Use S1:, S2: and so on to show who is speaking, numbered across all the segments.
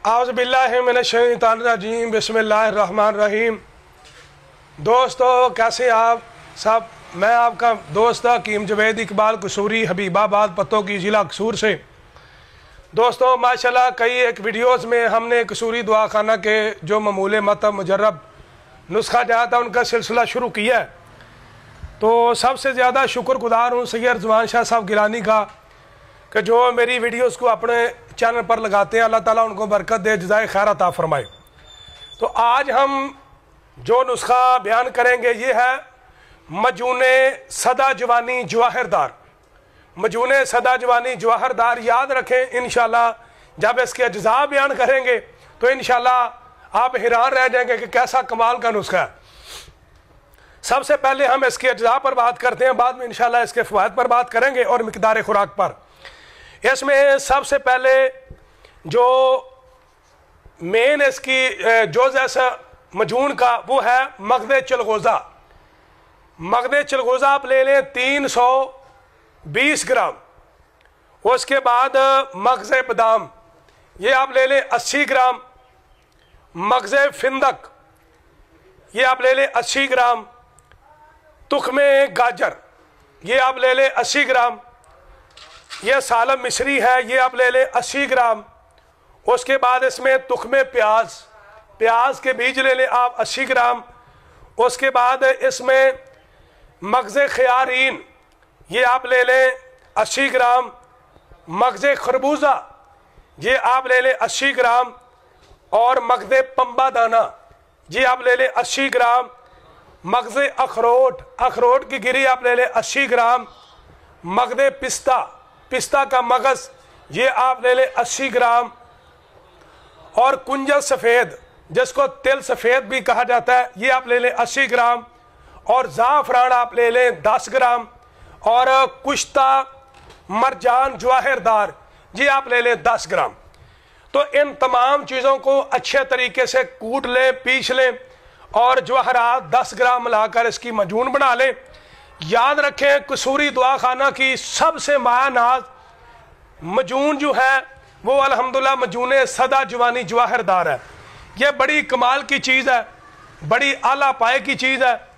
S1: आउज़ बिल्लाहि मिनश्शैतानिर्रजीम बिस्मिल्लाहिर्रहमानिर्रहीम। दोस्तों, कैसे आप सब? मैं आपका दोस्त हकीम जवेद इकबाल कसूरी, हबीबाबाद पत्तों की ज़िला कसूर से। दोस्तों, माशाल्लाह कई एक वीडियोस में हमने कसूरी दुआ खाना के जो ममूले मतब मुजर्रब नुस्खा जहाँ था उनका सिलसिला शुरू किया है। तो सबसे ज़्यादा शुक्रगुजार हूँ सैयद रिजवान शाह साहब गिलानी का कि जो मेरी वीडियोस को अपने चैनल पर लगाते हैं। अल्लाह ताला उनको बरकत दे, जज़ाए खैर अता फरमाए। तो आज हम जो नुस्खा बयान करेंगे ये है मजूने सदा जवानी जवाहरदार। मजूने सदा जवानी जवाहरदार याद रखें, इंशाल्लाह जब इसके अज्जा बयान करेंगे तो इंशाल्लाह आप हैरान रह जाएंगे कि कैसा कमाल का नुस्खा है। सबसे पहले हम इसके अज्जा पर बात करते हैं, बाद में इंशाल्लाह इसके फ़वाइद पर बात करेंगे और मिक़दार खुराक पर। इसमें सबसे पहले जो मेन इसकी जो जैसा मजून का वो है मगज़े चलगोज़ा। मगज़े चलगोज़ा आप ले लें 320 ग्राम। उसके बाद मगज़े बादाम ये आप ले लें 80 ग्राम। मगज़े फिंदक ये आप ले लें 80 ग्राम। तुख्मे गाजर ये आप ले लें 80 ग्राम। ये सालम मिस्री है, ये आप ले लें 80 ग्राम। उसके बाद इसमें तुख्मे प्याज के बीज ले लें आप 80 ग्राम। उसके बाद इसमें मगज़े खयारीन ये आप ले लें 80 ग्राम। मगज़े खरबूजा ये आप ले लें 80 ग्राम। और मगज़े पंबा दाना ये आप ले लें 80 ग्राम। मगज़े अखरोट की गिरी आप ले लें 80 ग्राम। मगज़े पिस्ता का मगज़ ये आप ले लें 80 ग्राम। और कुंजल सफ़ेद जिसको तिल सफ़ेद भी कहा जाता है ये आप ले लें 80 ग्राम। और ज़ाफ़रान आप ले लें 10 ग्राम। और कुश्ता मरजान जवाहरदार ये आप ले लें 10 ग्राम। तो इन तमाम चीज़ों को अच्छे तरीके से कूट लें, पीस लें और जवाहरात 10 ग्राम मिलाकर इसकी मजून बना लें। याद रखें, कसूरी दुआ खाना की सबसे मायानाज मजून जो है वो अल्हम्दुलिल्लाह मजूने सदा जवानी जवाहरदार है। ये बड़ी कमाल की चीज़ है, बड़ी आला पाए की चीज़ है।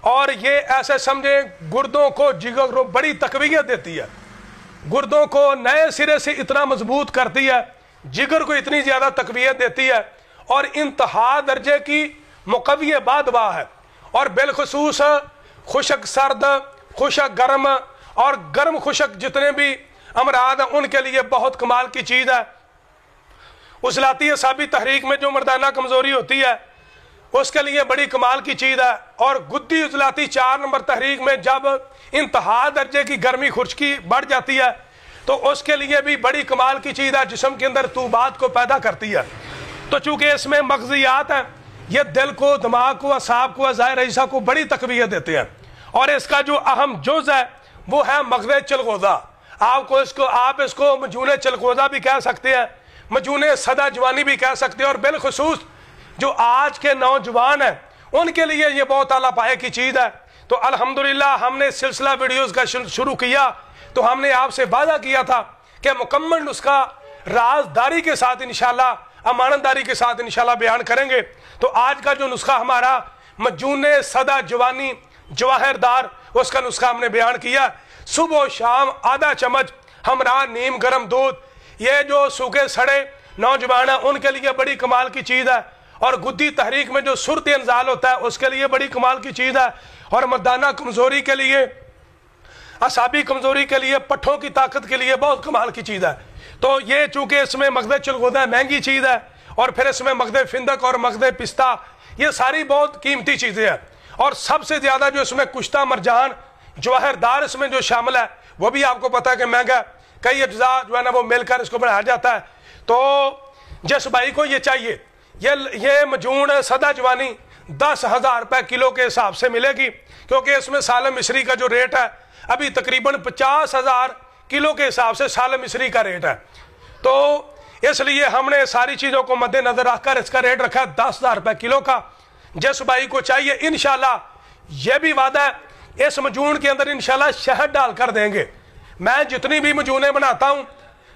S1: और ये ऐसे समझें गुर्दों को, जिगर को बड़ी तकवीयत देती है। गुर्दों को नए सिरे से इतना मजबूत करती है, जिगर को इतनी ज़्यादा तकवीयत देती है और इंतहा दर्जे की मुकव्वी बादवा है। और बिलखुसूस खुशक सर्द, खुशक गर्म और गर्म खुशक जितने भी अमराद हैं उनके लिए बहुत कमाल की चीज़ है। उजलाती असाबी तहरीक में जो मर्दाना कमज़ोरी होती है उसके लिए बड़ी कमाल की चीज़ है। और गुद्दी उजलाती 4 नंबर तहरीक में जब इंतहा दर्जे की गर्मी खुश्की बढ़ जाती है तो उसके लिए भी बड़ी कमाल की चीज़ है, जिस्म के अंदर तूबात को पैदा करती है। तो चूँकि इसमें मगज़ियात हैं, ये दिल को, दिमाग को, असाब को, अज़ाए रईसा को बड़ी तकवीयत देते हैं। और इसका जो अहम जुज़ है वो है मगज़े चलगोज़ा। आप इसको मजूने चलगोज़ा भी कह सकते हैं, मजूने सदा जवानी भी कह सकते हैं। और बिलखुसूस जो आज के नौजवान हैं उनके लिए ये बहुत आला पाए की चीज़ है। तो अल्हम्दुलिल्लाह हमने सिलसिला वीडियोस का शुरू किया तो हमने आपसे वादा किया था कि मुकम्मल नुस्खा राजदारी के साथ इंशाल्लाह, अमानतदारी के साथ इंशाल्लाह बयान करेंगे। तो आज का जो नुस्खा हमारा मजूने सदा जवानी जवाहरदार, उसका नुस्खा हमने बयान किया। सुबह शाम आधा चम्मच हमरा नीम गर्म दूध, ये जो सूखे सड़े नौजवान हैं उनके लिए बड़ी कमाल की चीज़ है। और गुद्दी तहरीक में जो सुरत इंजाल होता है उसके लिए बड़ी कमाल की चीज़ है। और मर्दाना कमज़ोरी के लिए, असाबी कमज़ोरी के लिए, पट्ठों की ताकत के लिए बहुत कमाल की चीज़ है। तो ये चूँकि इसमें मगज़े चलगोज़ा महंगी चीज़ है और फिर इसमें मगज़े फिंदक और मगज़े पिस्ता ये सारी बहुत कीमती चीज़ें हैं। और सबसे ज़्यादा जो इसमें कुश्ता मरजान जवाहरदार इसमें जो शामिल है वो भी आपको पता है कि महंगा, कई अज्जा जो है ना वो मिलकर इसको बनाया जाता है। तो जिस भाई को ये चाहिए ये मजून सदा जवानी 10,000 रुपये किलो के हिसाब से मिलेगी, क्योंकि इसमें सालम मिस्री का जो रेट है अभी तकरीबन 50,000 किलो के हिसाब से सालम मिस्री का रेट है। तो इसलिए हमने सारी चीज़ों को मद्देनजर रखकर इसका रेट रखा है 10,000 रुपये किलो का। जिस भाई को चाहिए इंशाल्लाह यह भी वादा है इस मजून के अंदर इंशाल्लाह शहद डाल कर देंगे। मैं जितनी भी मजूने बनाता हूँ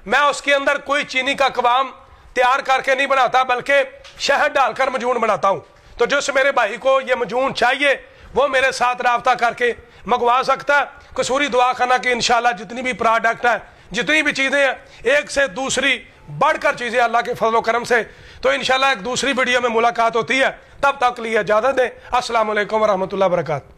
S1: मैं उसके अंदर कोई चीनी का कवाम تیار کر کے نہیں بناتا بلکہ شہد ڈال کر مجون بناتا ہوں. تو جس میرے بھائی کو یہ مجون چاہیے وہ میرے ساتھ رابطہ کر کے منگوا سکتا ہے. قصوری دعا خانہ کی انشاءاللہ جتنی بھی پروڈکٹ ہیں، جتنی بھی چیزیں ہیں، ایک سے دوسری بڑھ کر چیزیں اللہ کے فضل و کرم سے. تو انشاءاللہ ایک دوسری ویڈیو میں ملاقات ہوتی ہے، تب تک لیے اجازت دیں. السلام علیکم ورحمۃ اللہ وبرکاتہ.